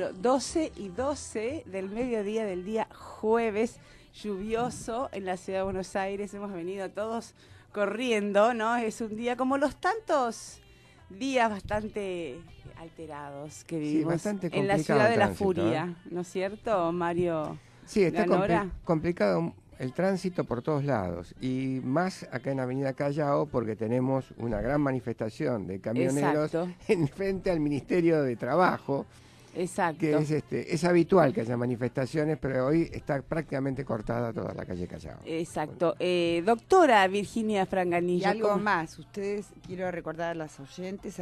Claro, 12:12 del mediodía del día jueves, lluvioso en la ciudad de Buenos Aires. Hemos venido todos corriendo, ¿no? Es un día como los tantos días bastante alterados que vivimos en la ciudad de la furia, ¿no es cierto, Mario? Sí, está Ganora. complicado el tránsito por todos lados, y más acá en Avenida Callao, porque tenemos una gran manifestación de camioneros en frente al Ministerio de Trabajo. Exacto. Que es habitual que haya manifestaciones, pero hoy está prácticamente cortada toda la calle Callao. Exacto. Doctora Virginia Franganillo. Y algo más, ustedes, quiero recordar a los oyentes,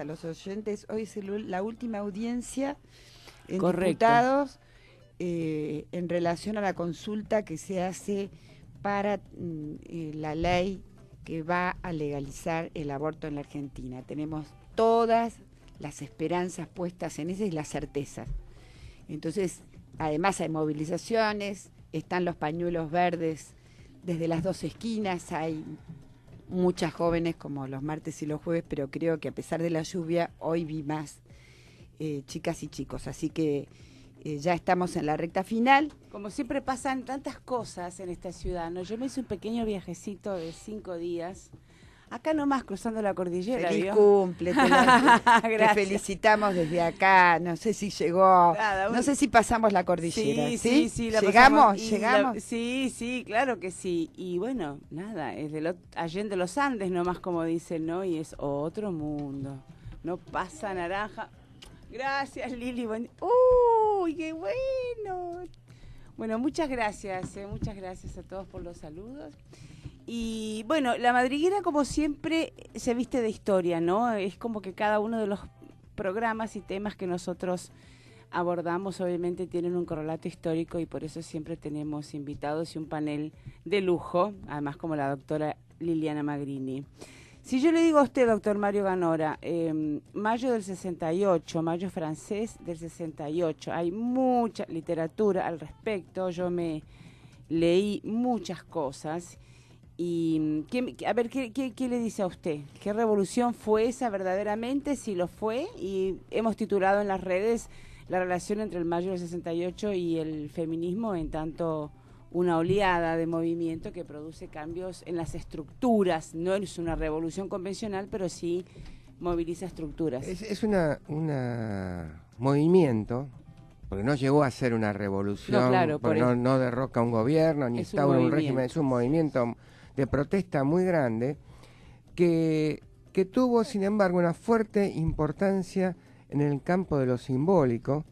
hoy es la última audiencia en diputados en relación a la consulta que se hace para la ley que va a legalizar el aborto en la Argentina. Tenemos todas las esperanzas puestas en eso y las certezas. Entonces, además hay movilizaciones, están los pañuelos verdes desde las dos esquinas, hay muchas jóvenes como los martes y los jueves, pero creo que a pesar de la lluvia, hoy vi más chicas y chicos, así que ya estamos en la recta final. Como siempre pasan tantas cosas en esta ciudad, ¿no? Yo me hice un pequeño viajecito de 5 días, acá nomás cruzando la cordillera. Feliz ¿vio? cumple, te felicitamos desde acá, no sé si llegó, no sé si pasamos la cordillera. Sí, la ¿Llegamos? Sí, claro que sí. Y bueno, nada, es Allende los Andes nomás, como dicen, ¿no? Y es otro mundo, no pasa naranja. Gracias, Lili. ¡Uy, qué bueno! Bueno, muchas gracias a todos por los saludos. Y bueno, la madriguera, como siempre, se viste de historia, ¿no? Es como que cada uno de los programas y temas que nosotros abordamos, obviamente, tienen un correlato histórico, y por eso siempre tenemos invitados y un panel de lujo, además como la doctora Liliana Magrini. Si yo le digo a usted, doctor Mario Ganora, mayo del 68, mayo francés del 68, hay mucha literatura al respecto, yo me leí muchas cosas, y a ver, ¿qué le dice a usted? ¿Qué revolución fue esa verdaderamente? Si lo fue, y hemos titulado en las redes la relación entre el mayo del 68 y el feminismo, en tanto una oleada de movimiento que produce cambios en las estructuras. No es una revolución convencional, pero sí moviliza estructuras. Es un movimiento, porque no llegó a ser una revolución, no, claro, porque no derroca un gobierno, ni instaura un régimen, es un movimiento de protesta muy grande, que tuvo, sin embargo, una fuerte importancia en el campo de lo simbólico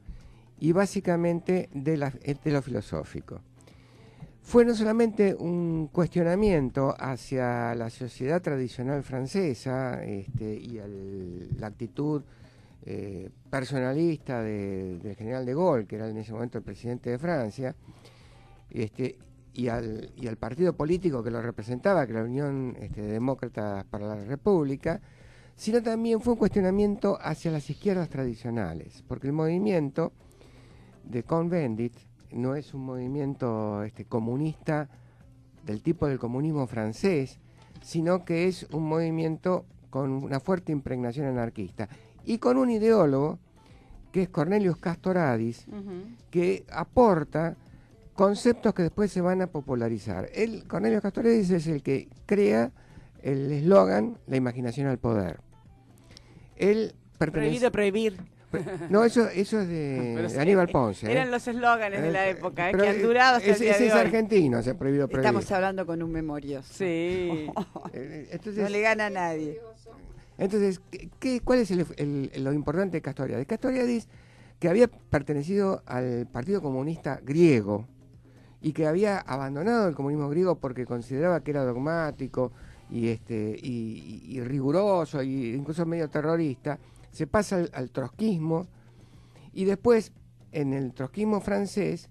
y básicamente de lo filosófico. Fue no solamente un cuestionamiento hacia la sociedad tradicional francesa y la actitud personalista del general de Gaulle, que era en ese momento el presidente de Francia, y al partido político que lo representaba, que era la Unión de Demócratas para la República, sino también fue un cuestionamiento hacia las izquierdas tradicionales, porque el movimiento de Cohn-Bendit no es un movimiento comunista del tipo del comunismo francés, sino que es un movimiento con una fuerte impregnación anarquista y con un ideólogo que es Cornelius Castoriadis, que aporta conceptos que después se van a popularizar. Cornelius Castoriadis es el que crea el eslogan "La imaginación al poder". Él pertenece... Prohibir. No, eso es de Aníbal Ponce. Eran los eslóganes de la época, que han durado hasta el día de hoy. Es argentino, se ha prohibido prohibir. Estamos hablando con un memorioso. Sí. Entonces, no le gana a nadie. Entonces, ¿cuál es lo importante de Castoriadis? Castoriadis, que había pertenecido al Partido Comunista griego y que había abandonado el comunismo griego porque consideraba que era dogmático y riguroso e incluso medio terrorista, se pasa al trotskismo, y después en el trotskismo francés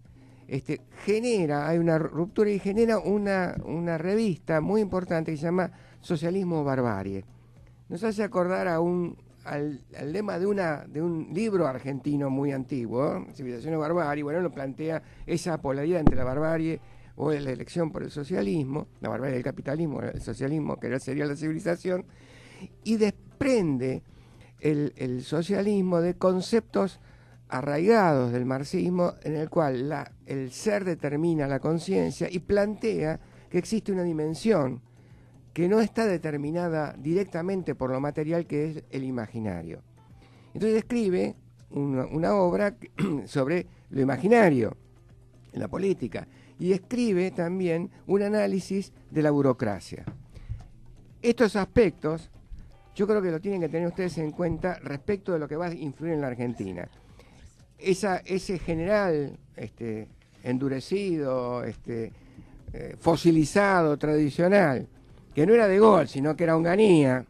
hay una ruptura y genera una revista muy importante que se llama Socialismo Barbarie. Nos hace acordar al lema de un libro argentino muy antiguo, Civilización o Barbarie. Bueno, lo plantea esa polaridad entre la barbarie o la elección por el socialismo, la barbarie del capitalismo, el socialismo, que sería la civilización, y desprende el socialismo de conceptos arraigados del marxismo, en el cual el ser determina la conciencia y plantea que existe una dimensión que no está determinada directamente por lo material, que es el imaginario. Entonces escribe una obra sobre lo imaginario en la política y escribe también un análisis de la burocracia. Estos aspectos yo creo que lo tienen que tener ustedes en cuenta respecto de lo que va a influir en la Argentina. Ese general endurecido, fosilizado, tradicional, que no era de Gaulle, sino que era Onganía,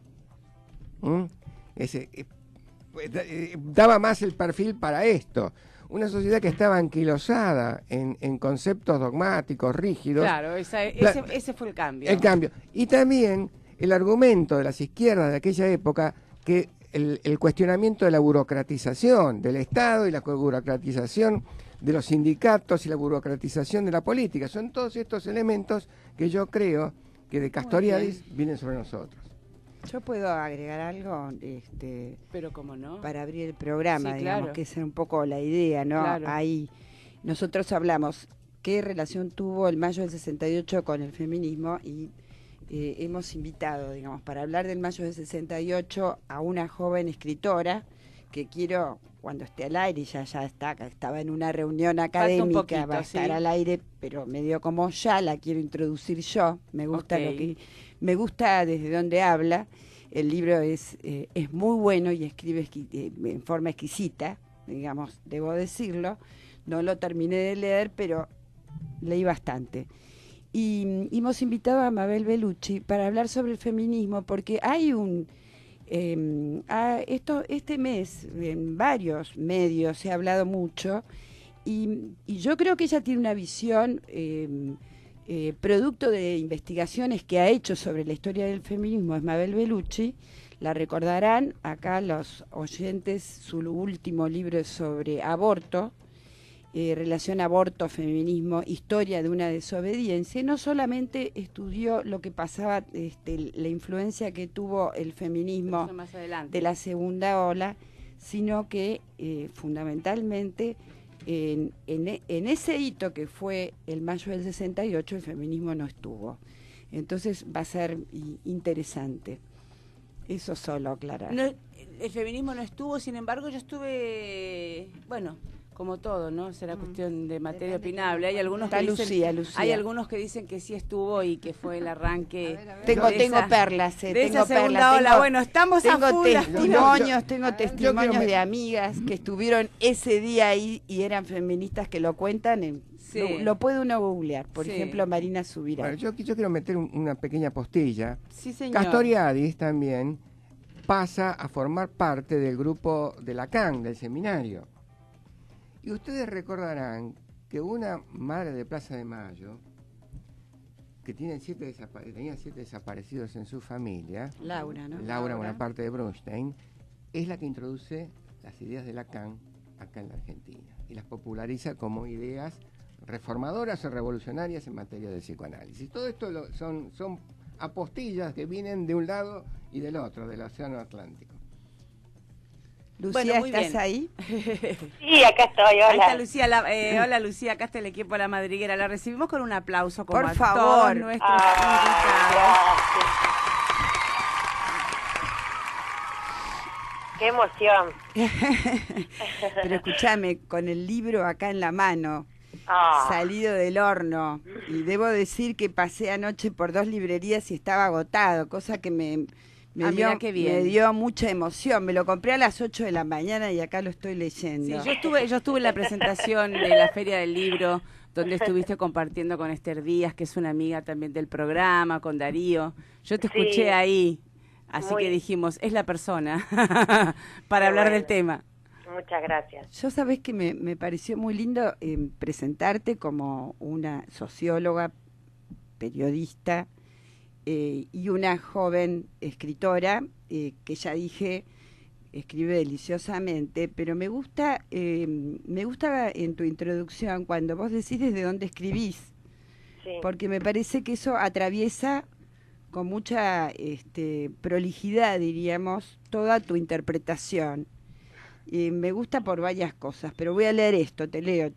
daba más el perfil para esto. Una sociedad que estaba anquilosada en conceptos dogmáticos, rígidos. Claro, ese fue el cambio. El cambio. Y también el argumento de las izquierdas de aquella época, que el cuestionamiento de la burocratización del Estado y la burocratización de los sindicatos y la burocratización de la política. Son todos estos elementos que yo creo que de Castoriadis vienen sobre nosotros. Yo puedo agregar algo, pero cómo no, para abrir el programa, sí, digamos, claro, que es un poco la idea, ¿no? Claro. Ahí nosotros hablamos qué relación tuvo el mayo del 68 con el feminismo y hemos invitado, digamos, para hablar del mayo del 68 a una joven escritora que quiero, cuando esté al aire, ya estaba en una reunión académica, un poquito, va a estar ¿sí? al aire, pero medio como ya la quiero introducir yo, me gusta me gusta desde donde habla, el libro es muy bueno y escribe en forma exquisita, digamos, debo decirlo, no lo terminé de leer, pero leí bastante. Y hemos invitado a Mabel Bellucci para hablar sobre el feminismo, porque hay este mes en varios medios se ha hablado mucho y yo creo que ella tiene una visión producto de investigaciones que ha hecho sobre la historia del feminismo. Es Mabel Bellucci, la recordarán acá los oyentes, su último libro es sobre aborto, relación aborto, feminismo, historia de una desobediencia. No solamente estudió lo que pasaba, la influencia que tuvo el feminismo de la segunda ola, sino que fundamentalmente en ese hito que fue el mayo del 68 el feminismo no estuvo. Entonces va a ser interesante. Eso solo aclarar. No, el feminismo no estuvo, sin embargo yo estuve, bueno, como todo, ¿no? Será cuestión de materia opinable. Hay algunos que dicen, Lucía. hay algunos que dicen que sí estuvo y que fue el arranque. Tengo perlas, de tengo esa segunda perlas. ola. Bueno, estamos a full. Tengo testimonios de amigas que estuvieron ese día ahí y eran feministas que lo cuentan. Sí. Lo puede uno googlear. Por Sí. ejemplo, Marina Subirá. Bueno, yo quiero meter una pequeña postilla. Sí, señor. Castoriadis también pasa a formar parte del grupo de Lacan, del seminario. Y ustedes recordarán que una madre de Plaza de Mayo, que tenía 7 desaparecidos en su familia, Laura, ¿no? Laura Bonaparte de Brunstein, es la que introduce las ideas de Lacan acá en la Argentina y las populariza como ideas reformadoras o revolucionarias en materia de psicoanálisis. Todo esto son apostillas que vienen de un lado y del otro, del Océano Atlántico. Lucía, Bueno, muy ¿estás bien. ahí? Sí, acá estoy, hola. Ahí está Lucía, hola Lucía, acá está el equipo de La Madriguera. La recibimos con un aplauso como Por a favor. todos nuestros invitados. Gracias. Qué emoción. Pero escúchame, con el libro acá en la mano, salido del horno, y debo decir que pasé anoche por 2 librerías y estaba agotado, cosa que me dio mucha emoción. Me lo compré a las 8 de la mañana y acá lo estoy leyendo. Sí, yo estuve en la presentación de la Feria del Libro, donde estuviste compartiendo con Esther Díaz, que es una amiga también del programa, con Darío. Yo te escuché ahí, así que dijimos, es la persona para hablar del tema. Muchas gracias. Yo sabés que me pareció muy lindo presentarte como una socióloga, periodista, y una joven escritora que ya dije escribe deliciosamente, pero me gusta en tu introducción cuando vos decís desde dónde escribís, porque me parece que eso atraviesa con mucha prolijidad, diríamos, toda tu interpretación. Y me gusta por varias cosas, pero voy a leer esto, te leo.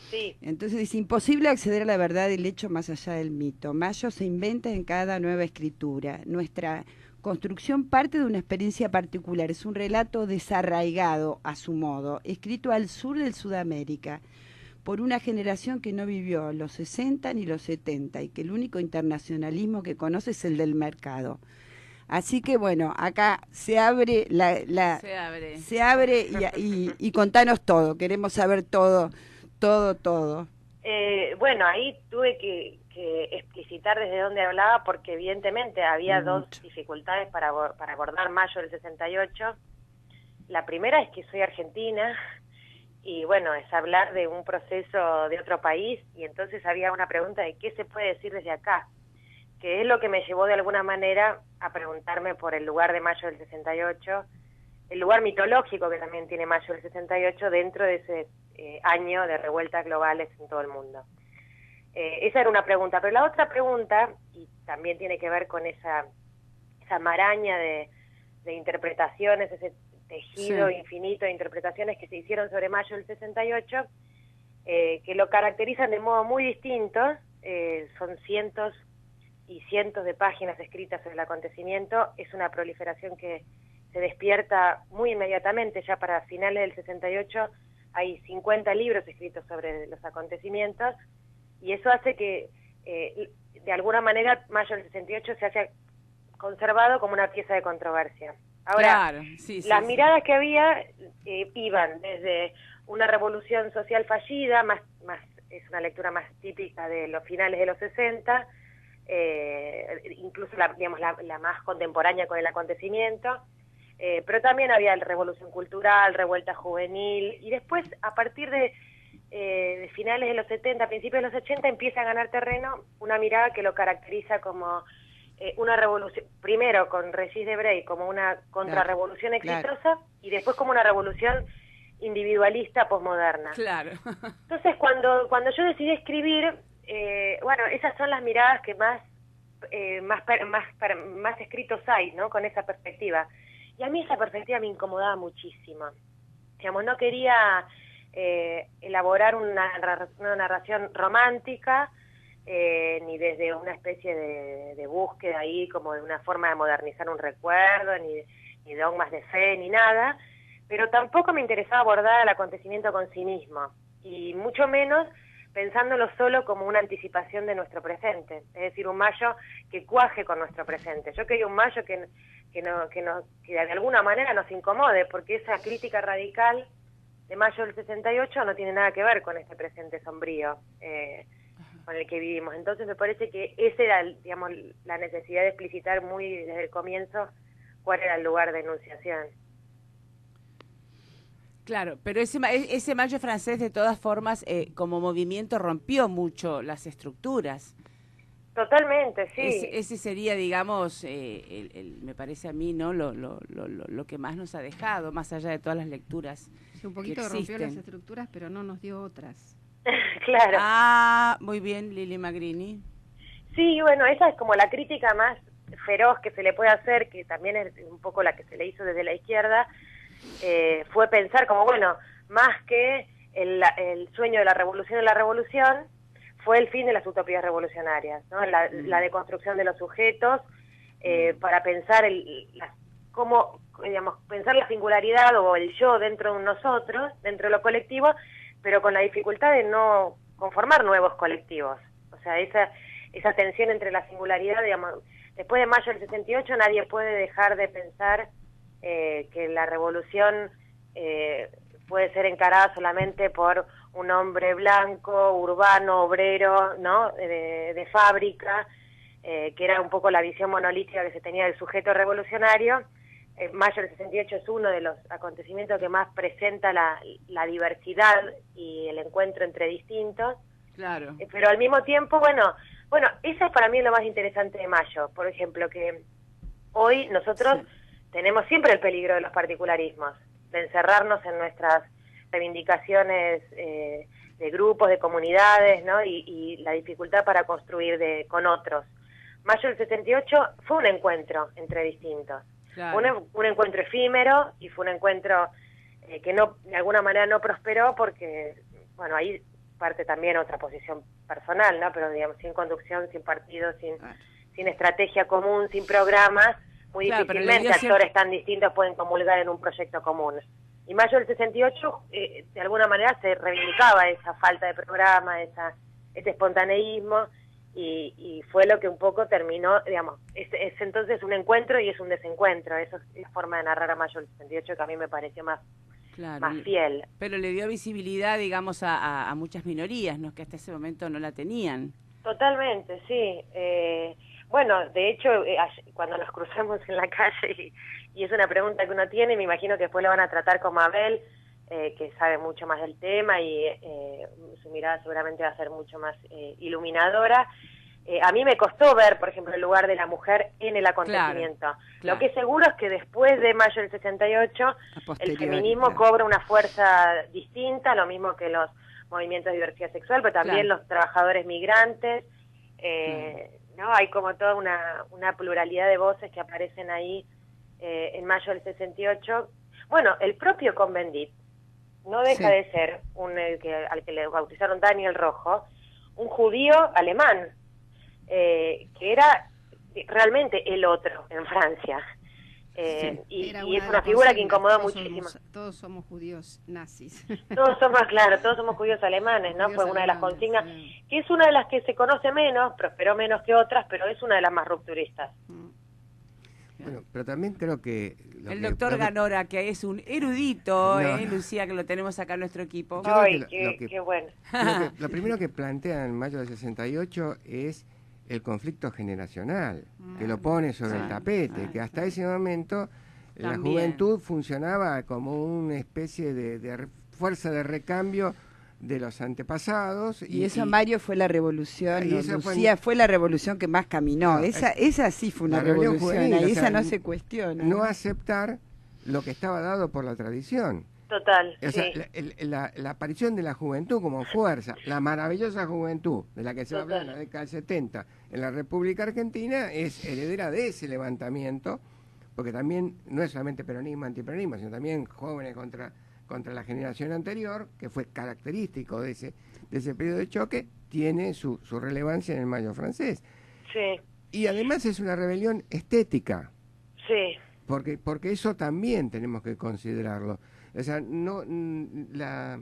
Sí. Entonces dice, imposible acceder a la verdad del hecho más allá del mito. Mayo se inventa en cada nueva escritura. Nuestra construcción parte de una experiencia particular. Es un relato desarraigado, a su modo, escrito al sur del Sudamérica, por una generación que no vivió los 60 ni los 70 y que el único internacionalismo que conoce es el del mercado. Así que bueno, acá se abre se abre y contanos todo, queremos saber todo. Bueno, ahí tuve que explicitar desde dónde hablaba, porque evidentemente había dos dificultades para abordar Mayo del 68. La primera es que soy argentina, y bueno, es hablar de un proceso de otro país, y entonces había una pregunta de qué se puede decir desde acá, que es lo que me llevó de alguna manera a preguntarme por el lugar de Mayo del 68, el lugar mitológico que también tiene Mayo del 68 dentro de ese año de revueltas globales en todo el mundo. Esa era una pregunta, pero la otra pregunta, y también tiene que ver con esa maraña de interpretaciones, ese tejido infinito de interpretaciones que se hicieron sobre Mayo del 68, que lo caracterizan de modo muy distinto. Son cientos y cientos de páginas escritas sobre el acontecimiento. Es una proliferación que se despierta muy inmediatamente. Ya para finales del 68 hay 50 libros escritos sobre los acontecimientos, y eso hace que de alguna manera Mayo del 68 se haya conservado como una pieza de controversia. Ahora, las miradas que había iban desde una revolución social fallida, más es una lectura más típica de los finales de los 60, incluso la más contemporánea con el acontecimiento, pero también había la revolución cultural, revuelta juvenil, y después, a partir de finales de los 70, principios de los 80, empieza a ganar terreno una mirada que lo caracteriza como una revolución, primero con Regis Debray como una contrarrevolución exitosa, y después como una revolución individualista posmoderna. Claro. Entonces, cuando yo decidí escribir, bueno, esas son las miradas que más escritos hay, ¿no? Con esa perspectiva. Y a mí esa perspectiva me incomodaba muchísimo. Digamos, no quería elaborar una narración romántica, ni desde una especie de búsqueda ahí, como de una forma de modernizar un recuerdo, ni dogmas de fe, ni nada, pero tampoco me interesaba abordar el acontecimiento con cinismo, y mucho menos pensándolo solo como una anticipación de nuestro presente, es decir, un Mayo que cuaje con nuestro presente. Yo quería un Mayo que de alguna manera nos incomode, porque esa crítica radical de Mayo del 68 no tiene nada que ver con este presente sombrío con el que vivimos. Entonces me parece que esa era, digamos, la necesidad de explicitar muy desde el comienzo cuál era el lugar de enunciación. Claro, pero ese Mayo francés, de todas formas, como movimiento rompió mucho las estructuras. Totalmente, sí. Ese sería, digamos, me parece a mí, ¿no? Lo que más nos ha dejado, más allá de todas las lecturas. Sí, un poquito rompió las estructuras, pero no nos dio otras. Claro. Ah, muy bien, Lili Magrini. Sí, bueno, esa es como la crítica más feroz que se le puede hacer, que también es un poco la que se le hizo desde la izquierda, fue pensar como, bueno, más que el sueño de la revolución, fue el fin de las utopías revolucionarias, ¿no? La deconstrucción de los sujetos, para pensar cómo, digamos, pensar la singularidad o el yo dentro de nosotros, dentro de lo colectivo, pero con la dificultad de no conformar nuevos colectivos. O sea, esa tensión entre la singularidad, digamos, después de Mayo del 68 nadie puede dejar de pensar que la revolución puede ser encarada solamente por un hombre blanco, urbano, obrero, ¿no? De fábrica, que era un poco la visión monolítica que se tenía del sujeto revolucionario. Mayo del 68 es uno de los acontecimientos que más presenta la diversidad y el encuentro entre distintos. Claro. Pero al mismo tiempo, bueno, eso es para mí lo más interesante de Mayo. Por ejemplo, que hoy nosotros tenemos siempre el peligro de los particularismos, de encerrarnos en nuestras reivindicaciones de grupos, de comunidades, ¿no? Y la dificultad para construir con otros. Mayo del 78 fue un encuentro entre distintos. Claro. Un encuentro efímero, y fue un encuentro que no, de alguna manera no prosperó porque, bueno, ahí parte también otra posición personal, ¿no? Pero digamos, sin conducción, sin partido, sin estrategia común, sin programas, muy difícilmente actores tan distintos pueden comulgar en un proyecto común. Y Mayo del 68, de alguna manera se reivindicaba esa falta de programa, este espontaneísmo, y fue lo que un poco terminó, digamos, es entonces un encuentro y es un desencuentro. Esa es la forma de narrar a Mayo del 68 que a mí me pareció más fiel. Pero le dio visibilidad, digamos, a muchas minorías, ¿no? Que hasta ese momento no la tenían. Totalmente, sí. Bueno, de hecho, cuando nos cruzamos en la calle, y es una pregunta que uno tiene, me imagino que después lo van a tratar con Mabel, que sabe mucho más del tema, y su mirada seguramente va a ser mucho más iluminadora. A mí me costó ver, por ejemplo, el lugar de la mujer en el acontecimiento. Claro. Lo que es seguro es que después de Mayo del 68, el feminismo cobra una fuerza distinta, lo mismo que los movimientos de diversidad sexual, pero también los trabajadores migrantes. ¿No? Hay como toda una pluralidad de voces que aparecen ahí en Mayo del 68. Bueno, el propio Cohn-Bendit no deja de ser al que le bautizaron Daniel Rojo, un judío alemán, que era realmente el otro en Francia. Y es una figura que incomodó muchísimo. Todos somos judíos nazis. Todos somos judíos alemanes, ¿no? Fue una de las consignas, que es una de las que se conoce menos, prosperó menos que otras, pero es una de las más rupturistas. Bueno, pero también creo que... El doctor Ganora, que es un erudito, Lucía, que lo tenemos acá en nuestro equipo. Ay, qué bueno. Lo primero que plantea en Mayo del 68 es el conflicto generacional, que lo pone sobre el tapete, que hasta ese momento la juventud funcionaba como una especie de fuerza de recambio de los antepasados. Y eso, Mario, fue la revolución, Lucía, fue la revolución que más caminó. Esa sí fue una revolución, juvenil, esa no se cuestiona. No aceptar lo que estaba dado por la tradición. Total. O sea, la aparición de la juventud como fuerza, la maravillosa juventud de la que se habla en la década del 70 en la República Argentina, es heredera de ese levantamiento, porque también no es solamente peronismo, antiperonismo, sino también jóvenes contra la generación anterior, que fue característico de ese periodo de choque, tiene su relevancia en el Mayo francés. Sí. Y además es una rebelión estética. Sí. Porque eso también tenemos que considerarlo. O sea, las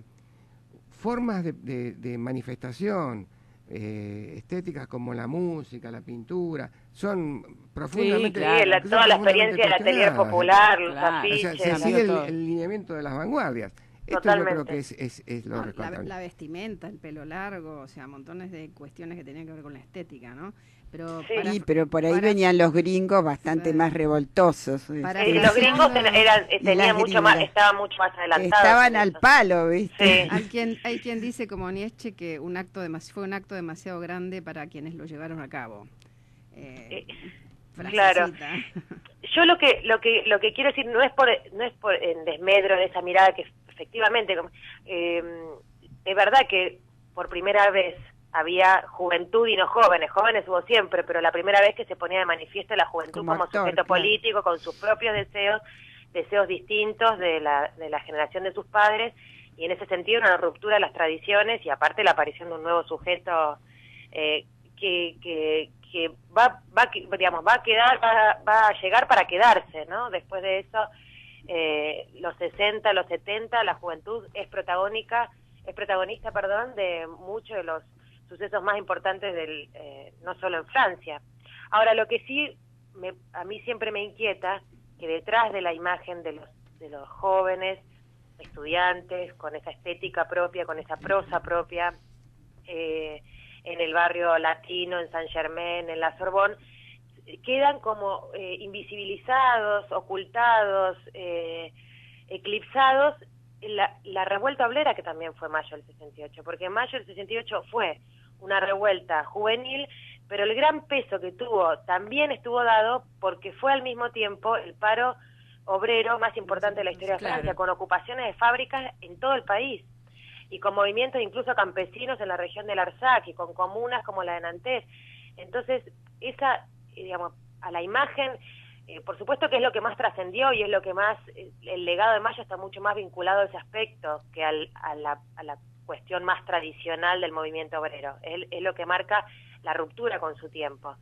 formas de manifestación estéticas como la música, la pintura, son profundamente... Sí, toda la experiencia del atelier popular, los afiches... O sea, se sigue el lineamiento de las vanguardias. Esto yo creo que es lo rescatable. La vestimenta, el pelo largo, o sea, montones de cuestiones que tenían que ver con la estética, ¿no? Pero pero por ahí venían los gringos bastante más revoltosos. Los gringos tenían mucho más, estaban mucho más adelantados. Estaban al palo, ¿viste? Sí. Hay quien dice, como Nietzsche, que fue un acto demasiado grande para quienes lo llevaron a cabo. Claro. Yo lo que quiero decir no es por en desmedro de esa mirada que efectivamente es verdad que por primera vez había juventud y no jóvenes hubo siempre, pero la primera vez que se ponía de manifiesto la juventud como sujeto político, con sus propios deseos distintos de la generación de sus padres, y en ese sentido una ruptura de las tradiciones y aparte la aparición de un nuevo sujeto que va a llegar para quedarse, ¿no? Después de eso, los 60, los 70, la juventud es protagonista, de muchos de los sucesos más importantes no solo en Francia. Ahora, lo que sí a mí siempre me inquieta, que detrás de la imagen de los jóvenes estudiantes, con esa estética propia, con esa prosa propia, en el barrio latino, en Saint-Germain, en la Sorbonne, quedan como invisibilizados, ocultados, eclipsados la revuelta obrera, que también fue Mayo del 68, porque Mayo del 68 fue una revuelta juvenil, pero el gran peso que tuvo también estuvo dado porque fue al mismo tiempo el paro obrero más importante de la historia de Francia, con ocupaciones de fábricas en todo el país, y con movimientos incluso campesinos en la región del Arsac, y con comunas como la de Nantes. Entonces, a la imagen por supuesto que es lo que más trascendió y es lo que más, el legado de Mayo está mucho más vinculado a ese aspecto que a la cuestión más tradicional del movimiento obrero. Es lo que marca la ruptura con su tiempo.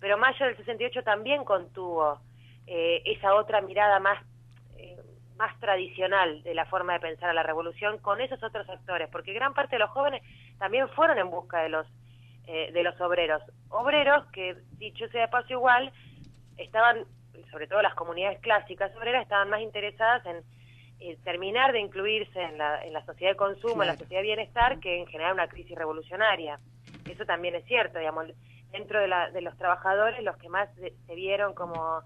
Pero Mayo del 68 también contuvo esa otra mirada más tradicional de la forma de pensar a la revolución con esos otros actores, porque gran parte de los jóvenes también fueron en busca de los obreros que, dicho sea de paso igual, estaban, sobre todo las comunidades clásicas obreras, estaban más interesadas en terminar de incluirse en la sociedad de consumo, claro, en la sociedad de bienestar, que en generar una crisis revolucionaria. Eso también es cierto, digamos, dentro de los trabajadores, los que más se vieron como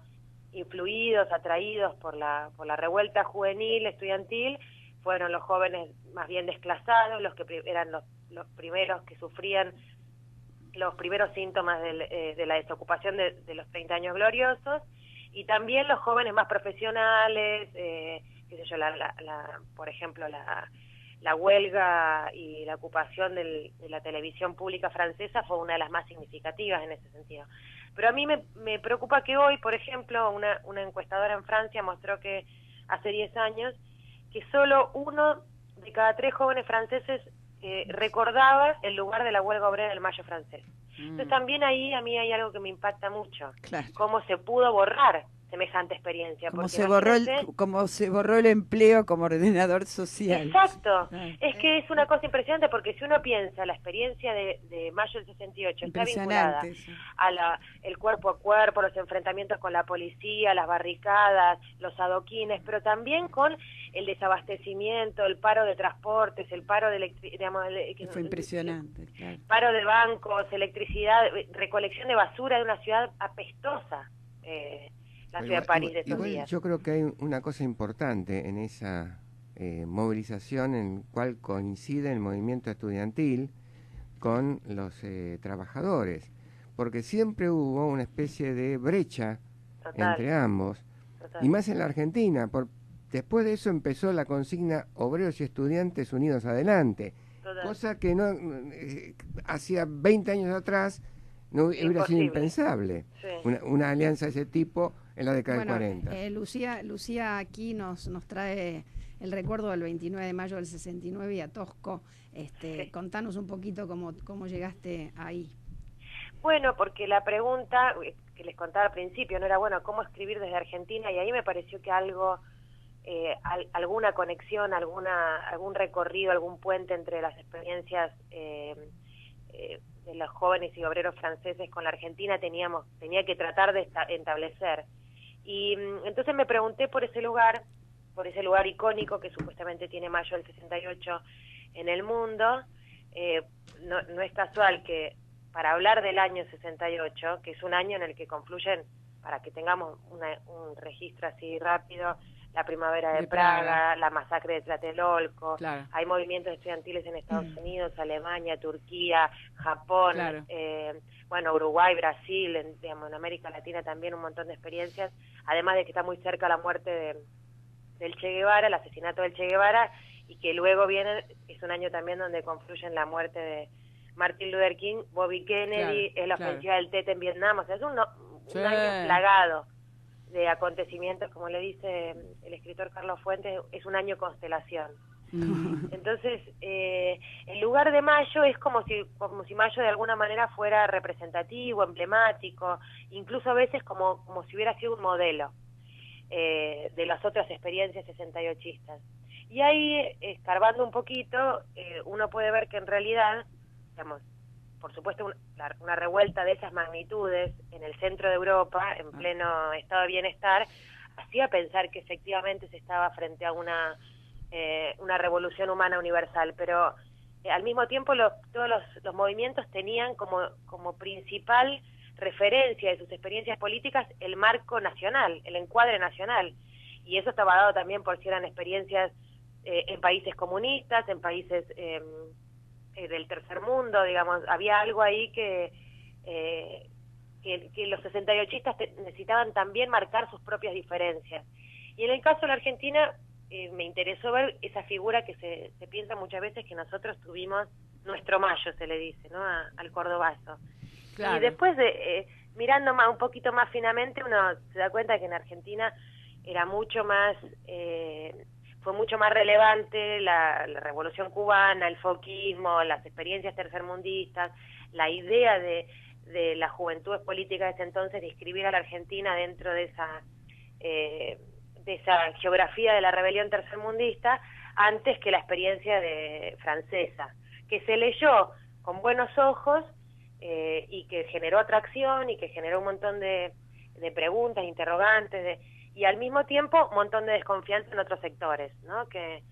influidos, atraídos por la revuelta juvenil, estudiantil, fueron los jóvenes más bien desclasados, los que eran los primeros que sufrían los primeros síntomas de la desocupación de los 30 años gloriosos, y también los jóvenes más profesionales, qué sé yo, por ejemplo, la huelga y la ocupación de la televisión pública francesa fue una de las más significativas en ese sentido. Pero a mí me preocupa que hoy, por ejemplo, una encuestadora en Francia mostró que hace 10 años que solo 1 de cada 3 jóvenes franceses recordaba el lugar de la huelga obrera del Mayo francés. Entonces también ahí a mí hay algo que me impacta mucho, claro, cómo se pudo borrar semejante experiencia. Como se borró el empleo como ordenador social. Exacto. Es que es una cosa impresionante, porque si uno piensa la experiencia de Mayo del 68 está vinculada a el cuerpo a cuerpo, los enfrentamientos con la policía, las barricadas, los adoquines, pero también con el desabastecimiento, el paro de transportes, el paro de electricidad, fue impresionante, claro, paro de bancos, electricidad, recolección de basura de una ciudad apestosa, la ciudad de París de estos días. Yo creo que hay una cosa importante en esa movilización en la cual coincide el movimiento estudiantil con los trabajadores, porque siempre hubo una especie de brecha entre ambos, y más en la Argentina. Después de eso empezó la consigna obreros y estudiantes unidos adelante, cosa que no hacía 20 años atrás no hubiera sido impensable, sí, una alianza de ese tipo en la década del 40. Lucía aquí nos trae el recuerdo del 29 de mayo del 69 y a Tosco. Sí. Contanos un poquito cómo llegaste ahí. Bueno, porque la pregunta que les contaba al principio no era, bueno, ¿cómo escribir desde Argentina? Y ahí me pareció que alguna conexión, algún recorrido, algún puente entre las experiencias de los jóvenes y obreros franceses con la Argentina tenía que tratar de establecer. Y entonces me pregunté por ese lugar icónico que supuestamente tiene Mayo del 68 en el mundo. No es casual que para hablar del año 68, que es un año en el que confluyen, para que tengamos un registro así rápido, la primavera de Praga, la masacre de Tlatelolco, claro, hay movimientos estudiantiles en Estados Unidos, Alemania, Turquía, Japón, claro, Uruguay, Brasil, en América Latina también un montón de experiencias, además de que está muy cerca la muerte del Che Guevara, el asesinato del Che Guevara, y que luego es un año también donde confluyen la muerte de Martin Luther King, Bobby Kennedy, claro, es la ofensiva del Tet en Vietnam, o sea, es un año plagado de acontecimientos, como le dice el escritor Carlos Fuentes, es un año constelación. Entonces, el lugar de Mayo es como si Mayo de alguna manera fuera representativo, emblemático, incluso a veces como si hubiera sido un modelo de las otras experiencias 68istas. Y ahí, escarbando un poquito, uno puede ver que en realidad, digamos, por supuesto, una revuelta de esas magnitudes en el centro de Europa, en pleno estado de bienestar, hacía pensar que efectivamente se estaba frente a una revolución humana universal, pero al mismo tiempo todos los movimientos tenían como principal referencia de sus experiencias políticas el marco nacional, el encuadre nacional, y eso estaba dado también por si eran experiencias en países comunistas, en países del tercer mundo, digamos, había algo ahí que los 68istas necesitaban también marcar sus propias diferencias. Y en el caso de la Argentina, me interesó ver esa figura que se piensa muchas veces que nosotros tuvimos nuestro Mayo, se le dice, ¿no? Al cordobazo. Claro. Y después de mirando un poquito más finamente, uno se da cuenta que en Argentina era mucho más, fue mucho más relevante la Revolución Cubana, el foquismo, las experiencias tercermundistas, la idea de las juventudes políticas de ese entonces de inscribir a la Argentina dentro de esa geografía de la rebelión tercermundista, antes que la experiencia francesa, que se leyó con buenos ojos y que generó atracción y que generó un montón de preguntas, interrogantes, y al mismo tiempo un montón de desconfianza en otros sectores, ¿no? Que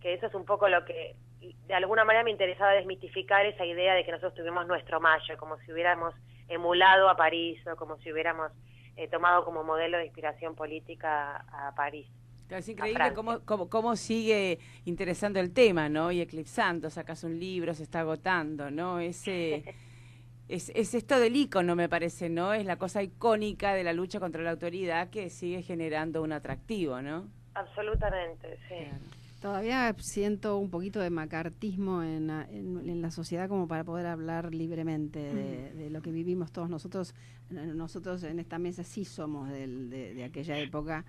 eso es un poco lo que de alguna manera me interesaba desmitificar, esa idea de que nosotros tuvimos nuestro Mayo, como si hubiéramos emulado a París o como si hubiéramos tomado como modelo de inspiración política a París. Claro, es increíble cómo sigue interesando el tema, ¿no? Y eclipsando, sacas un libro, se está agotando, ¿no? Es esto del ícono, me parece, ¿no? Es la cosa icónica de la lucha contra la autoridad que sigue generando un atractivo, ¿no? Absolutamente, sí. Claro. Todavía siento un poquito de macartismo en la sociedad como para poder hablar libremente de lo que vivimos todos nosotros. Nosotros en esta mesa sí somos de aquella época,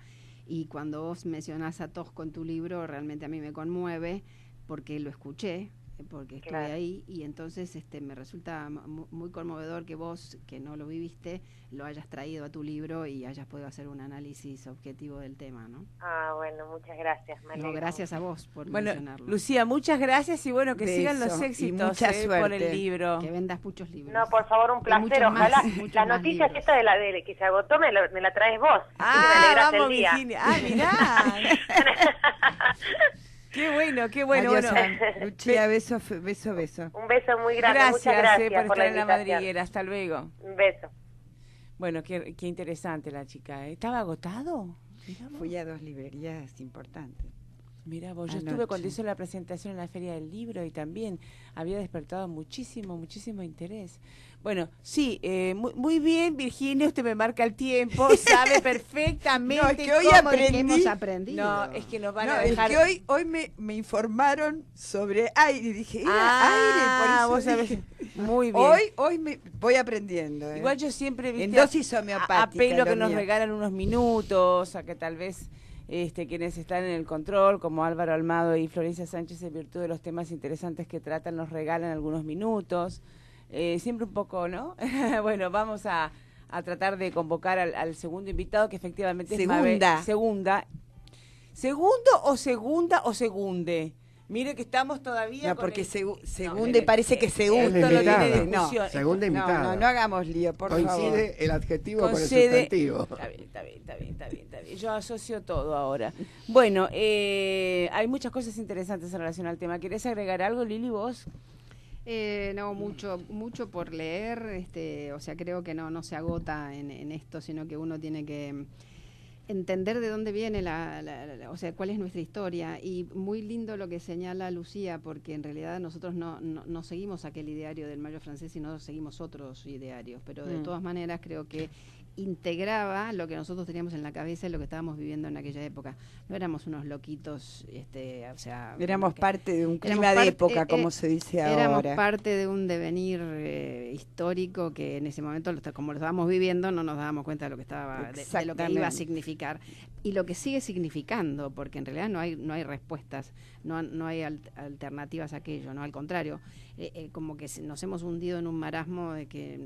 y cuando vos mencionás a Tosco en tu libro, realmente a mí me conmueve porque lo escuché, porque estuve ahí, y entonces me resulta muy conmovedor que vos, que no lo viviste, lo hayas traído a tu libro y hayas podido hacer un análisis objetivo del tema, ¿no? Ah, bueno, muchas gracias. No, gracias a vos por mencionarlo. Lucía, muchas gracias y bueno, que Beso, sigan los éxitos y mucha suerte por el libro. Que vendas muchos libros. No, por favor, un placer. Ojalá la noticia esta de que se agotó me la traes vos. Ah, me vamos, el día. Virginia. Ah, mirá. Qué bueno, qué bueno. Adiós, Bueno. Lucía, beso. Un beso muy grande. Gracias, muchas gracias por estar la en la invitación. madriguera. Hasta luego. Un beso. Bueno, qué interesante la chica. ¿Estaba agotado? Fui a 2 librerías importantes. Mira vos, yo Anoche. estuve cuando hizo la presentación en la Feria del Libro y también había despertado muchísimo interés. Bueno, sí, muy bien, Virginia, usted me marca el tiempo, sabe perfectamente No, es que hoy cómo hemos aprendido. No, es que nos van No, a dejar... es que hoy me informaron sobre aire y dije, Ah, aire, por vos eso sabés. dije. Muy bien. Hoy me voy aprendiendo. Igual yo siempre, en dosis homeopática. apelo a que lo nos mío. regalan unos minutos, a que tal vez quienes están en el control, como Álvaro Almado y Florencia Sánchez, en virtud de los temas interesantes que tratan, nos regalan algunos minutos. Siempre un poco, ¿no? Bueno, vamos a tratar de convocar al segundo invitado, que efectivamente es Mabel. ¿Segundo o segunda o segunde? Mire que estamos todavía No, con porque el... segunde parece que segundo. Esto no tiene Invitada. discusión. Segunda invitada. No hagamos lío, por favor. Coincide el adjetivo con el Concede- sustantivo. Está bien. Yo asocio todo ahora. Bueno, hay muchas cosas interesantes en relación al tema. ¿Querés agregar algo, Lili, vos? No, mucho por leer, o sea, creo que no se agota en esto, sino que uno tiene que entender de dónde viene o sea, cuál es nuestra historia. Y muy lindo lo que señala Lucía, porque en realidad nosotros no seguimos aquel ideario del Mayo francés, sino seguimos otros idearios, pero de todas maneras creo que integraba lo que nosotros teníamos en la cabeza y lo que estábamos viviendo en aquella época. No éramos unos loquitos, o sea... Éramos parte de un clima de época, como se dice ahora. Éramos parte de un devenir histórico que en ese momento, como lo estábamos viviendo, no nos dábamos cuenta de lo que estaba, de lo que iba a significar. Y lo que sigue significando, porque en realidad no hay respuestas, no hay alternativas a aquello, no, al contrario, como que nos hemos hundido en un marasmo de que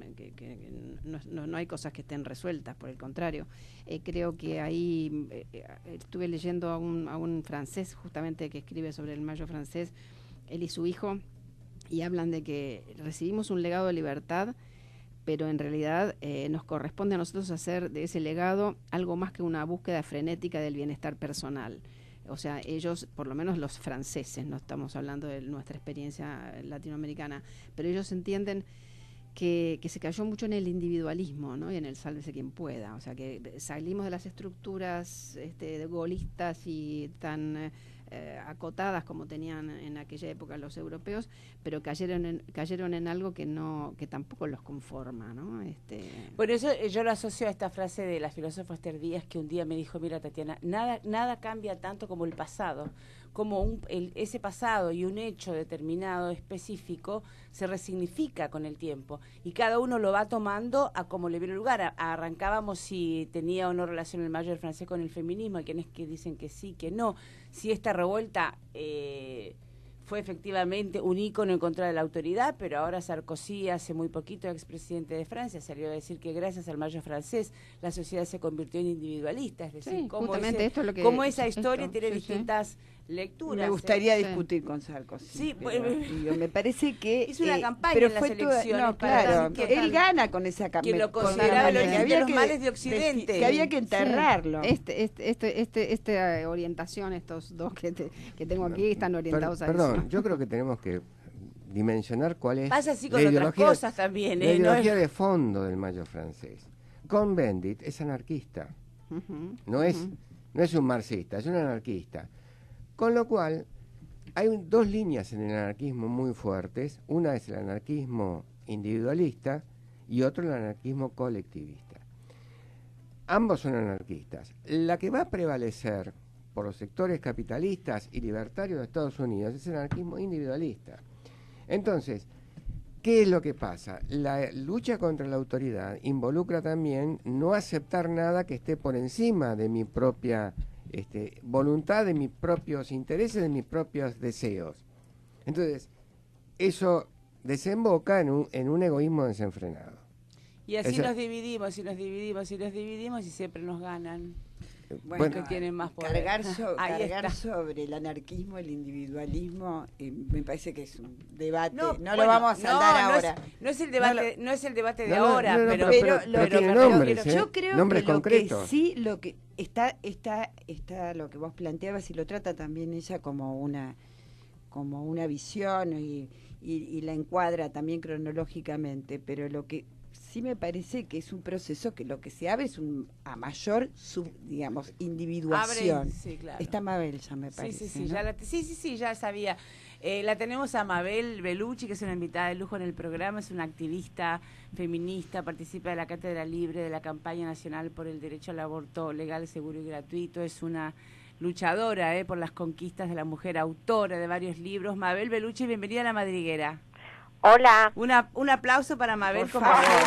no hay cosas que estén resueltas, por el contrario. Creo que ahí estuve leyendo a un francés justamente que escribe sobre el Mayo francés, él y su hijo, y hablan de que recibimos un legado de libertad, pero en realidad nos corresponde a nosotros hacer de ese legado algo más que una búsqueda frenética del bienestar personal. O sea, ellos, por lo menos los franceses, no estamos hablando de nuestra experiencia latinoamericana, pero ellos entienden que se cayó mucho en el individualismo, ¿no? Y en el sálvese quien pueda. O sea, que salimos de las estructuras de golistas y tan acotadas como tenían en aquella época los europeos, pero cayeron en algo que tampoco los conforma, ¿no? Por eso yo lo asocio a esta frase de la filósofa Esther Díaz, que un día me dijo: mira, Tatiana, nada cambia tanto como el pasado, como ese pasado y un hecho determinado, específico, se resignifica con el tiempo, y cada uno lo va tomando a como le viene el lugar. Arrancábamos si tenía o no relación el mayo del francés con el feminismo, hay quienes que dicen que sí, que no, si esta revuelta fue efectivamente un ícono en contra de la autoridad, pero ahora Sarkozy, hace muy poquito, expresidente de Francia, salió a decir que gracias al mayo francés la sociedad se convirtió en individualista, es decir, cómo esa historia tiene distintas lecturas. Me gustaría discutir con Sarkozy. Sí, me parece que hizo una campaña en las elecciones. No, claro, que él gana con esa campaña. Que lo consideraba los males de Occidente. Que había que enterrarlo. Esta orientación, estos dos que tengo aquí están orientados a eso. Perdón, yo creo que tenemos que dimensionar cuál es pasa así con otras cosas también, la ideología de fondo del mayo francés. Cohn-Bendit es anarquista, no es un marxista, es un anarquista. Con lo cual, hay dos líneas en el anarquismo muy fuertes. Una es el anarquismo individualista y otro el anarquismo colectivista. Ambos son anarquistas. La que va a prevalecer por los sectores capitalistas y libertarios de Estados Unidos es el anarquismo individualista. Entonces, ¿qué es lo que pasa? La lucha contra la autoridad involucra también no aceptar nada que esté por encima de mi propia voluntad, de mis propios intereses, de mis propios deseos. Entonces, eso desemboca en un egoísmo desenfrenado. Y así nos dividimos y siempre nos ganan. Bueno, que tienen más poder. Cargar sobre el anarquismo, el individualismo, me parece que es un debate. No lo vamos a saldar ahora. No es el debate de ahora, pero yo creo nombres que concretos. lo que está lo que vos planteabas, y lo trata también ella como una visión y la encuadra también cronológicamente, pero lo que sí me parece que es un proceso que lo que se abre es a mayor individuación. Claro. Está Mabel ya, me parece. Sí, ya sabía. La tenemos a Mabel Bellucci, que es una invitada de lujo en el programa, es una activista feminista, participa de la Cátedra Libre de la Campaña Nacional por el Derecho al Aborto Legal, Seguro y Gratuito, es una luchadora por las conquistas de la mujer, autora de varios libros. Mabel Bellucci, bienvenida a La Madriguera. Hola. Un aplauso para Mabel, por como favor. siempre.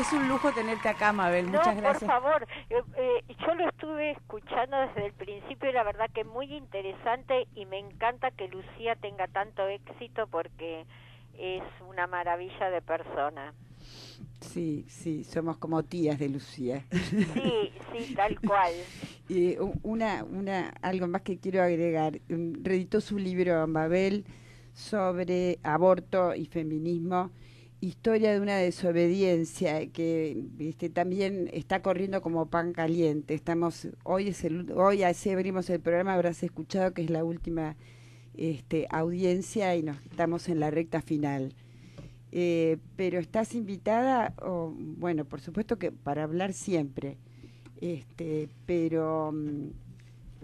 Es un lujo tenerte acá, Mabel. Muchas gracias. Por favor. Yo lo estuve escuchando desde el principio y la verdad que es muy interesante y me encanta que Lucía tenga tanto éxito porque es una maravilla de persona. Sí, somos como tías de Lucía. Sí, tal cual. Y algo más que quiero agregar. Reeditó su libro Mabel sobre aborto y feminismo, historia de una desobediencia que también está corriendo como pan caliente. Hoy así abrimos el programa, habrás escuchado que es la última audiencia y estamos en la recta final. Pero estás invitada, bueno, por supuesto que para hablar siempre, pero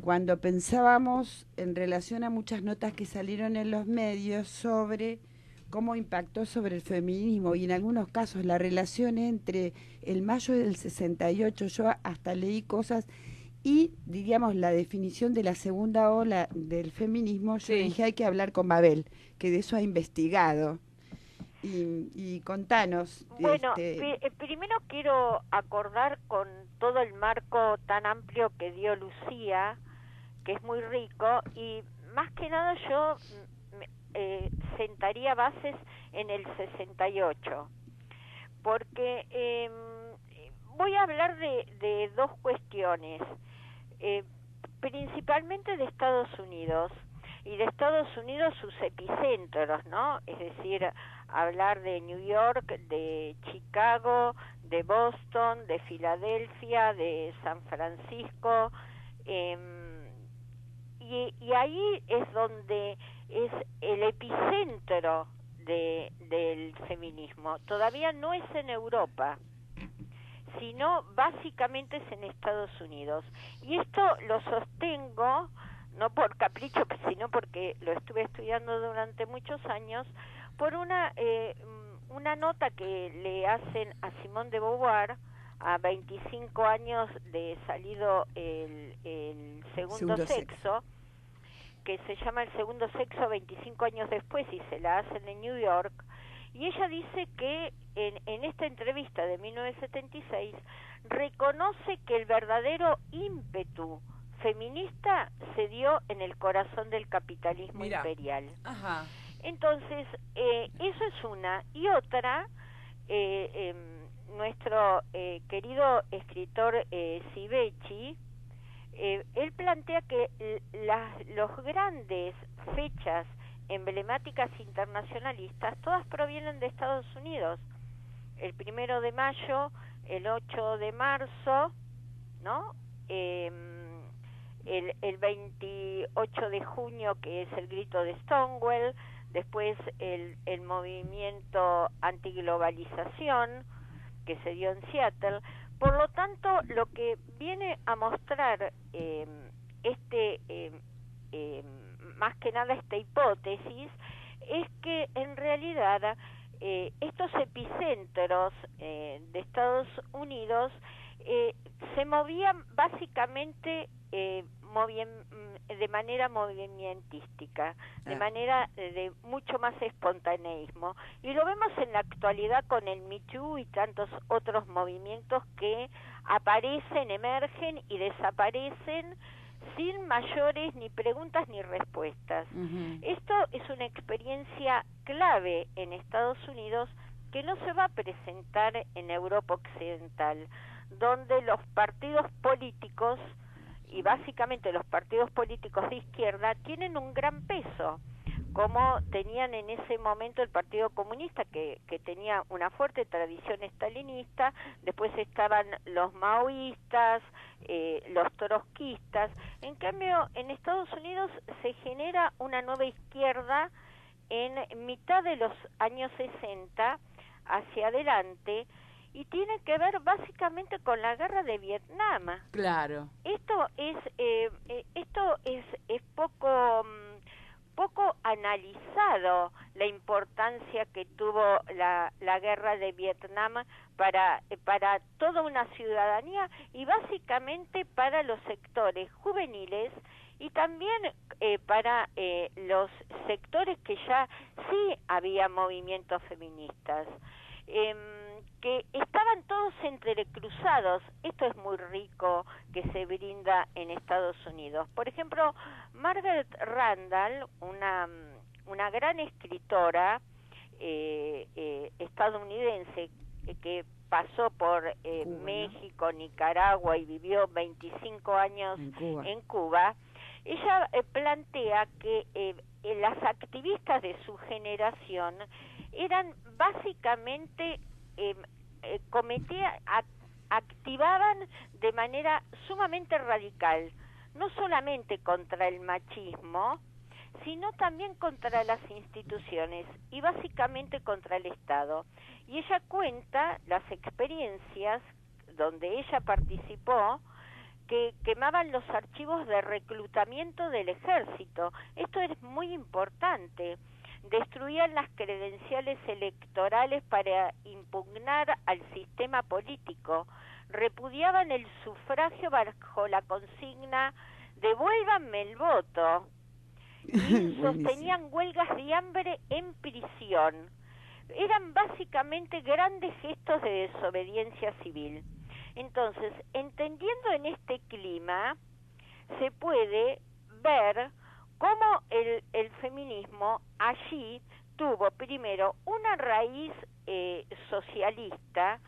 cuando pensábamos en relación a muchas notas que salieron en los medios sobre cómo impactó sobre el feminismo y en algunos casos la relación entre el mayo del 68, yo hasta leí cosas y, diríamos, la definición de la segunda ola del feminismo, yo dije hay que hablar con Mabel, que de eso ha investigado. Y contanos. Bueno, primero quiero acordar con todo el marco tan amplio que dio Lucía, que es muy rico, y más que nada yo sentaría bases en el 68, porque voy a hablar de dos cuestiones, principalmente de Estados Unidos, y de Estados Unidos sus epicentros, ¿no? Es decir, hablar de New York, de Chicago, de Boston, de Filadelfia, de San Francisco, y ahí es donde es el epicentro del feminismo. Todavía no es en Europa, sino básicamente es en Estados Unidos. Y esto lo sostengo no por capricho, sino porque lo estuve estudiando durante muchos años, por una nota que le hacen a Simone de Beauvoir a 25 años de salido el segundo sexo, que se llama El segundo sexo 25 años después, y se la hacen en New York, y ella dice que en esta entrevista de 1976 reconoce que el verdadero ímpetu feminista se dio en el corazón del capitalismo imperial. Ajá. Entonces, eso es una. Y otra, nuestro querido escritor Siveci, él plantea que los grandes fechas emblemáticas internacionalistas todas provienen de Estados Unidos. El 1 de mayo, el 8 de marzo, ¿no? El 28 de junio, que es el grito de Stonewall, después el movimiento antiglobalización que se dio en Seattle. Por lo tanto, lo que viene a mostrar más que nada esta hipótesis es que en realidad estos epicentros de Estados Unidos se movían básicamente de manera movimentística, de manera de mucho más espontaneísmo, y lo vemos en la actualidad con el Me Too y tantos otros movimientos que aparecen, emergen y desaparecen sin mayores ni preguntas ni respuestas. Esto es una experiencia clave en Estados Unidos que no se va a presentar en Europa Occidental, donde los partidos políticos, y básicamente los partidos políticos de izquierda, tienen un gran peso, como tenían en ese momento el Partido Comunista, que tenía una fuerte tradición estalinista. Después estaban los maoístas, los trotskistas. En cambio, en Estados Unidos se genera una nueva izquierda en mitad de los años 60 hacia adelante, y tiene que ver básicamente con la guerra de Vietnam. Claro. Esto es poco analizado, la importancia que tuvo la guerra de Vietnam para toda una ciudadanía y básicamente para los sectores juveniles y también para los sectores que ya sí había movimientos feministas. Que estaban todos entrecruzados. Esto es muy rico que se brinda en Estados Unidos. Por ejemplo, Margaret Randall, una gran escritora estadounidense que pasó por México, Nicaragua y vivió 25 años en Cuba, ella plantea que las activistas de su generación eran básicamente activaban de manera sumamente radical, no solamente contra el machismo, sino también contra las instituciones y básicamente contra el Estado. Y ella cuenta las experiencias donde ella participó, que quemaban los archivos de reclutamiento del ejército. Esto es muy importante. Destruían las credenciales electorales para impugnar al sistema político, repudiaban el sufragio bajo la consigna "devuélvanme el voto" y sostenían huelgas de hambre en prisión. Eran básicamente grandes gestos de desobediencia civil. Entonces, entendiendo en este clima, se puede ver cómo el feminismo allí tuvo primero una raíz socialista,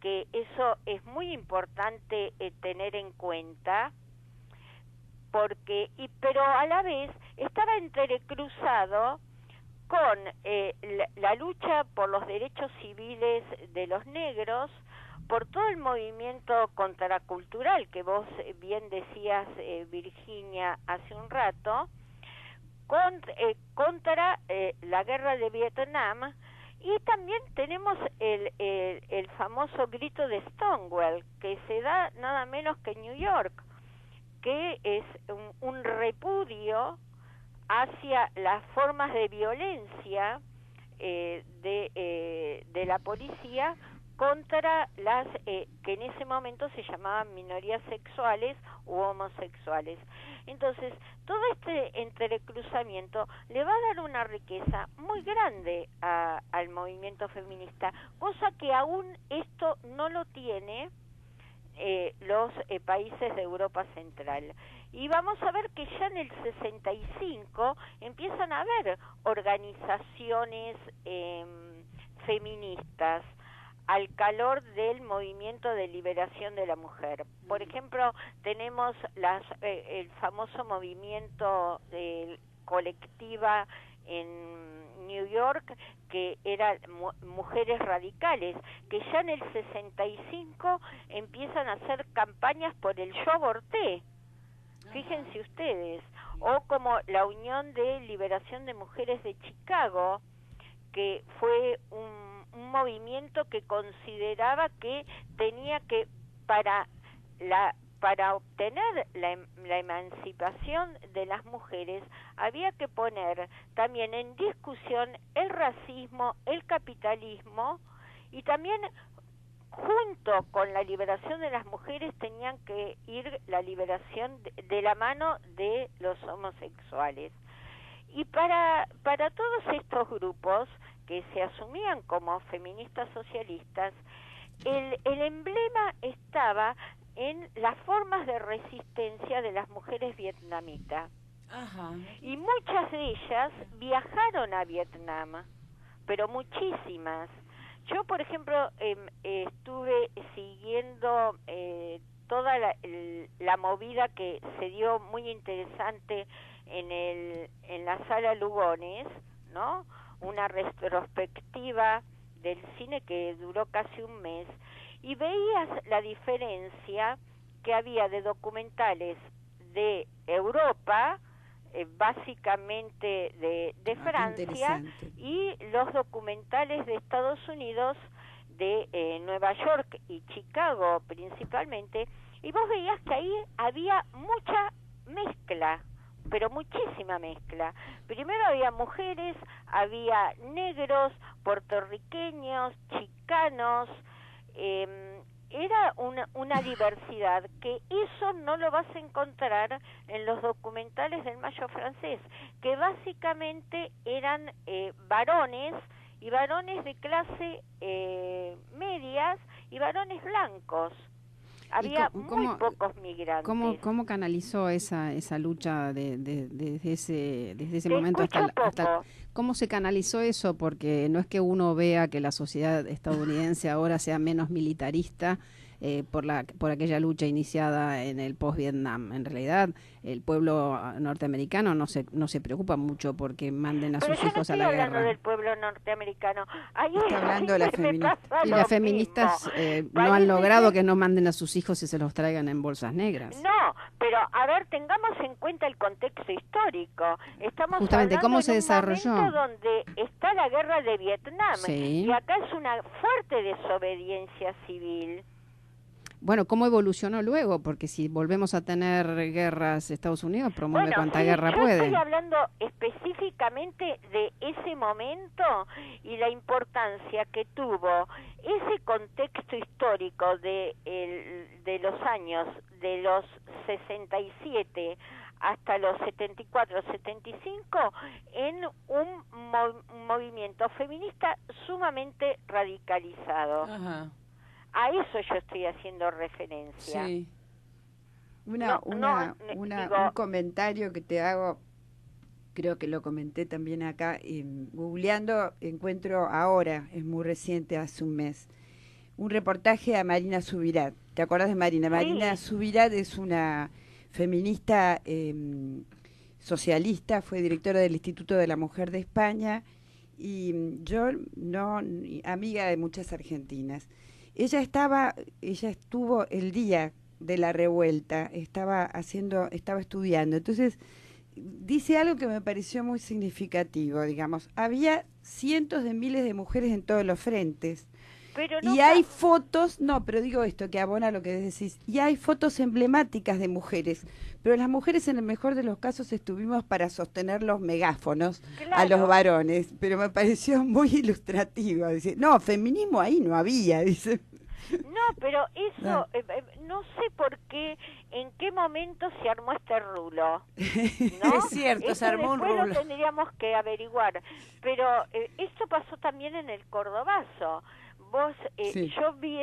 que eso es muy importante tener en cuenta, pero a la vez estaba entrecruzado con la lucha por los derechos civiles de los negros, por todo el movimiento contracultural que vos bien decías, Virginia, hace un rato, contra la guerra de Vietnam Y también tenemos el famoso grito de Stonewall, que se da nada menos que en New York, que es un repudio hacia las formas de violencia de la policía contra las que en ese momento se llamaban minorías sexuales u homosexuales. Entonces, todo este entrecruzamiento le va a dar una riqueza muy grande al movimiento feminista, cosa que aún esto no lo tiene los países de Europa Central. Y vamos a ver que ya en el 65 empiezan a haber organizaciones feministas al calor del movimiento de liberación de la mujer. Por ejemplo, tenemos el famoso movimiento colectiva en New York, que era Mujeres Radicales, que ya en el 65 empiezan a hacer campañas por el yo aborté. Fíjense ustedes. O como la Unión de Liberación de Mujeres de Chicago, que fue un movimiento que consideraba que tenía que, para obtener la emancipación de las mujeres, había que poner también en discusión el racismo, el capitalismo, y también junto con la liberación de las mujeres tenían que ir la liberación de la mano de los homosexuales. Y para todos estos grupos que se asumían como feministas socialistas, el emblema estaba en las formas de resistencia de las mujeres vietnamitas. Ajá. Y muchas de ellas viajaron a Vietnam, pero muchísimas. Yo, por ejemplo, estuve siguiendo toda la movida que se dio muy interesante en la Sala Lugones, ¿no? Una retrospectiva del cine que duró casi un mes, y veías la diferencia que había de documentales de Europa, básicamente de Francia, y los documentales de Estados Unidos, de Nueva York y Chicago principalmente, y vos veías que ahí había mucha mezcla, pero muchísima mezcla. Primero había mujeres, había negros, puertorriqueños, chicanos, era una diversidad que eso no lo vas a encontrar en los documentales del Mayo francés, que básicamente eran varones, y varones de clase medias y varones blancos. Había muy pocos migrantes. ¿Cómo canalizó esa lucha desde ese momento hasta cómo se canalizó eso? Porque no es que uno vea que la sociedad estadounidense ahora sea menos militarista por aquella lucha iniciada en el post-Vietnam. En realidad, el pueblo norteamericano no se preocupa mucho porque manden a sus hijos a la guerra. Pero yo no estoy hablando del pueblo norteamericano. Está hablando de las feministas. Y las feministas no han logrado que no manden a sus hijos y se los traigan en bolsas negras. No, pero a ver, tengamos en cuenta el contexto histórico. Estamos justamente hablando cómo se de un desarrolló, momento donde está la guerra de Vietnam, sí, y acá es una fuerte desobediencia civil. Bueno, ¿cómo evolucionó luego? Porque si volvemos a tener guerras, Estados Unidos promueve cuanta guerra puede. Yo estoy hablando específicamente de ese momento y la importancia que tuvo ese contexto histórico de los años de los 67 hasta los 74, 75, en un movimiento feminista sumamente radicalizado. Ajá. A eso yo estoy haciendo referencia. Sí. Un comentario que te hago, creo que lo comenté también acá, googleando, encuentro ahora, es muy reciente, hace un mes, un reportaje a Marina Subirá. ¿Te acuerdas de Marina? Sí. Marina Subirá es una feminista socialista, fue directora del Instituto de la Mujer de España, y amiga de muchas argentinas. Ella estuvo el día de la revuelta, estaba estudiando. Entonces dice algo que me pareció muy significativo, digamos. Había cientos de miles de mujeres en todos los frentes. Pero no, y hay fotos, no, pero digo esto, que abona lo que decís, y hay fotos emblemáticas de mujeres, pero las mujeres en el mejor de los casos estuvimos para sostener los megáfonos a los varones, pero me pareció muy ilustrativo. Dice, no, feminismo ahí no había, dice. No, pero eso, no sé por qué, en qué momento se armó este rulo, ¿no? Es cierto, eso se armó un rulo. Después lo tendríamos que averiguar, pero esto pasó también en el Cordobazo. Vos, Sí. yo vi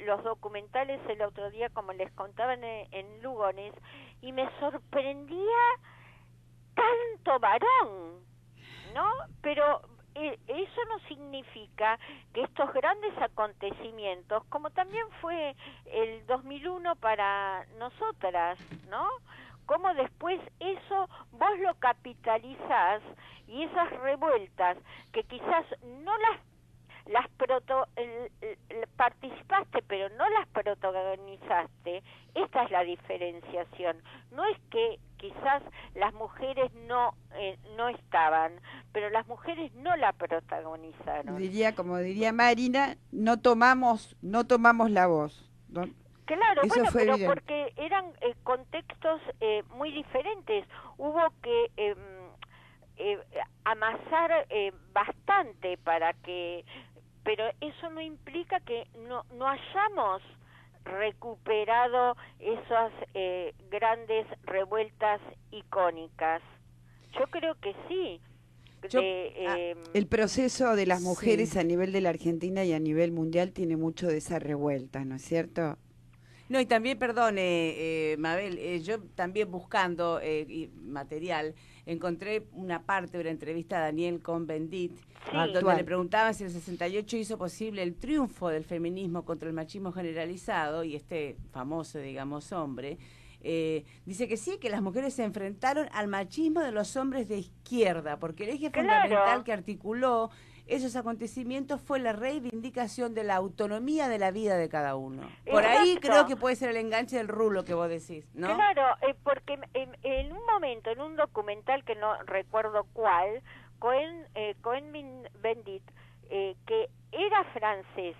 los documentales el otro día, como les contaban en Lugones, y me sorprendía tanto varón, ¿no? Pero eso no significa que estos grandes acontecimientos, como también fue el 2001 para nosotras, ¿no? Cómo después eso vos lo capitalizás y esas revueltas que quizás no participaste pero no las protagonizaste, esta es la diferenciación. No es que quizás las mujeres no estaban, pero las mujeres no la protagonizaron. Como diría Marina, no tomamos la voz, ¿no? Claro, Eso bueno, fue pero evidente. porque eran contextos muy diferentes. Hubo que amasar bastante para que, pero eso no implica que no hayamos recuperado esas grandes revueltas icónicas. Yo creo que sí. El proceso de las mujeres a nivel de la Argentina y a nivel mundial tiene mucho de esa revuelta, ¿no es cierto? No, y también, perdón, Mabel, yo también buscando material, encontré una parte de una entrevista a Daniel Cohn-Bendit, donde le preguntaban si el 68 hizo posible el triunfo del feminismo contra el machismo generalizado, y este famoso, digamos, hombre, dice que sí, que las mujeres se enfrentaron al machismo de los hombres de izquierda, porque el eje fundamental que articuló esos acontecimientos fue la reivindicación de la autonomía de la vida de cada uno. Por ahí creo que puede ser el enganche del rulo que vos decís, ¿no? Claro, porque en un momento, en un documental que no recuerdo cuál, Cohn-Bendit, que era francés,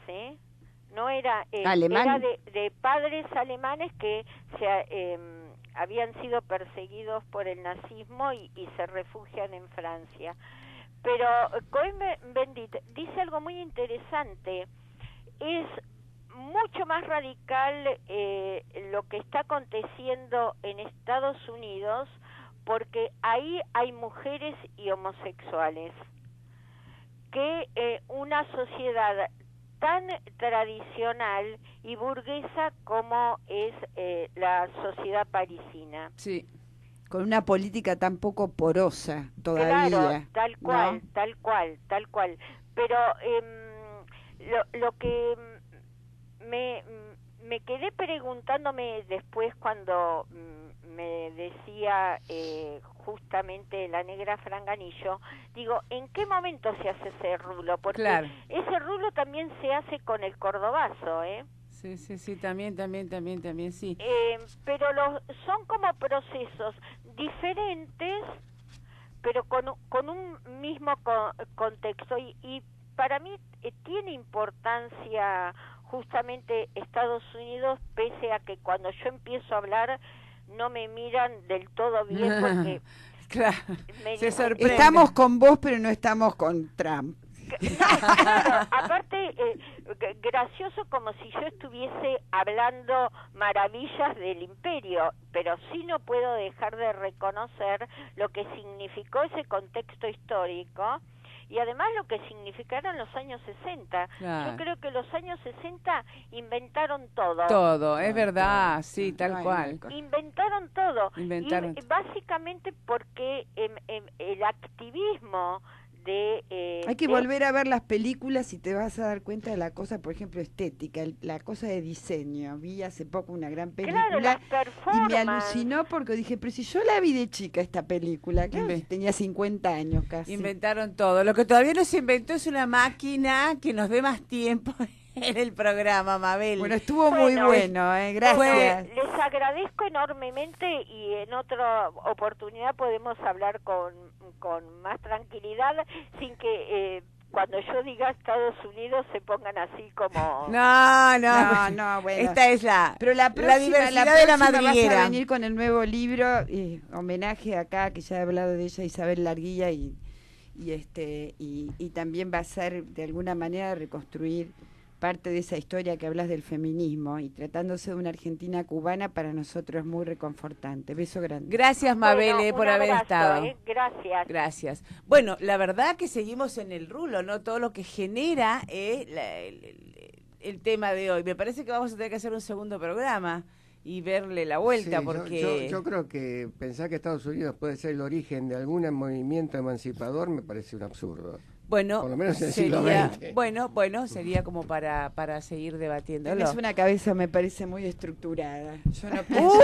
no era alemán, era de padres alemanes que habían sido perseguidos por el nazismo y se refugian en Francia. Pero Cohn-Bendit dice algo muy interesante. Es mucho más radical lo que está aconteciendo en Estados Unidos, porque ahí hay mujeres y homosexuales, que una sociedad tan tradicional y burguesa como es la sociedad parisina. Sí. Con una política tan poco porosa todavía. Claro, tal cual, ¿no? tal cual. Pero lo que me quedé preguntándome después cuando me decía justamente la negra Franganillo, digo, ¿en qué momento se hace ese rulo? Porque ese rulo también se hace con el Cordobazo, Sí, también, sí. Pero son como procesos diferentes, pero con un mismo contexto. Y para mí tiene importancia justamente Estados Unidos, pese a que cuando yo empiezo a hablar no me miran del todo bien, porque se sorprende. Estamos con vos, pero no estamos con Trump. Claro, aparte, gracioso, como si yo estuviese hablando maravillas del imperio, pero sí no puedo dejar de reconocer lo que significó ese contexto histórico y además lo que significaron los años 60. Yo creo que los años 60 inventaron todo. Todo, es verdad, sí, tal cual. Inventaron todo. Y básicamente porque el activismo hay que volver a ver las películas y te vas a dar cuenta de la cosa, por ejemplo, estética, la cosa de diseño. Vi hace poco una gran película y me alucinó porque dije, pero si yo la vi de chica esta película, tenía 50 años casi. Inventaron todo. Lo que todavía no se inventó es una máquina que nos dé más tiempo en el programa, Mabel. Bueno, estuvo muy bueno, gracias. Bueno, les agradezco enormemente y en otra oportunidad podemos hablar con más tranquilidad sin que cuando yo diga Estados Unidos se pongan así como... No, bueno. Esta es Pero la diversidad de la madriguera. Vas a venir con el nuevo libro, homenaje acá, que ya he hablado de ella, Isabel Larguilla, y también va a ser de alguna manera reconstruir parte de esa historia que hablas del feminismo, y tratándose de una Argentina cubana, para nosotros es muy reconfortante. Beso grande. Gracias, Mabel, por haber estado. Gracias. Bueno, la verdad que seguimos en el rulo, ¿no? Todo lo que genera el tema de hoy. Me parece que vamos a tener que hacer un segundo programa y verle la vuelta, sí, porque... Yo creo que pensar que Estados Unidos puede ser el origen de algún movimiento emancipador me parece un absurdo. Bueno, por lo menos en el sería, siglo XX. Bueno, sería como para seguir debatiéndolo. Tienes una cabeza, me parece, muy estructurada. Yo no pienso...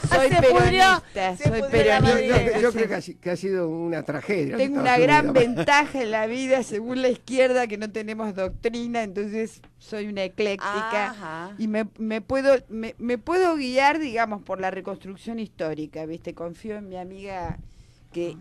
soy peronista. Yo creo que ha sido una tragedia. Tengo una gran ventaja en la vida, según la izquierda, que no tenemos doctrina, entonces soy una ecléctica. Ajá. Y me puedo guiar, digamos, por la reconstrucción histórica, ¿viste? Confío en mi amiga... que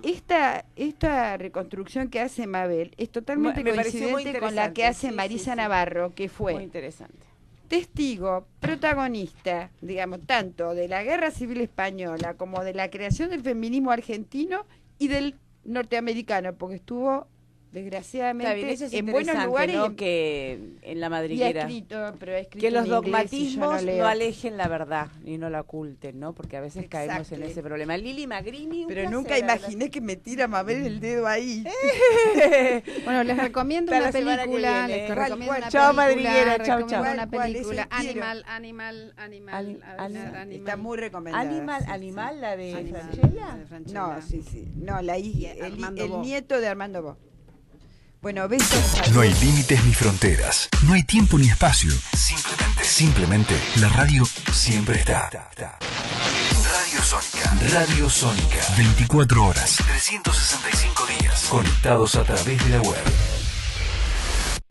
esta reconstrucción que hace Mabel es totalmente coincidente con la que hace Marisa Navarro, que fue muy interesante, testigo, protagonista, digamos, tanto de la Guerra Civil Española como de la creación del feminismo argentino y del norteamericano, porque estuvo desgraciadamente en buenos lugares, ¿no? Que en la madriguera, pero ha escrito que los en inglés, dogmatismos no no alejen la verdad y no la oculten, ¿no? Porque a veces caemos en ese problema. Lili Magrini, pero nunca imaginé que me tira Mabel el dedo ahí. Bueno, les recomiendo una película, chao madriguera, chao. Una película, Animal. Está muy recomendada. Animal, la de Franchella. No, sí. No, la hija, el nieto de Armando Bo. Bueno, besos. No hay límites ni fronteras. No hay tiempo ni espacio. Simplemente, la radio siempre está. Radio Sónica. 24 horas, 365 días. Conectados a través de la web.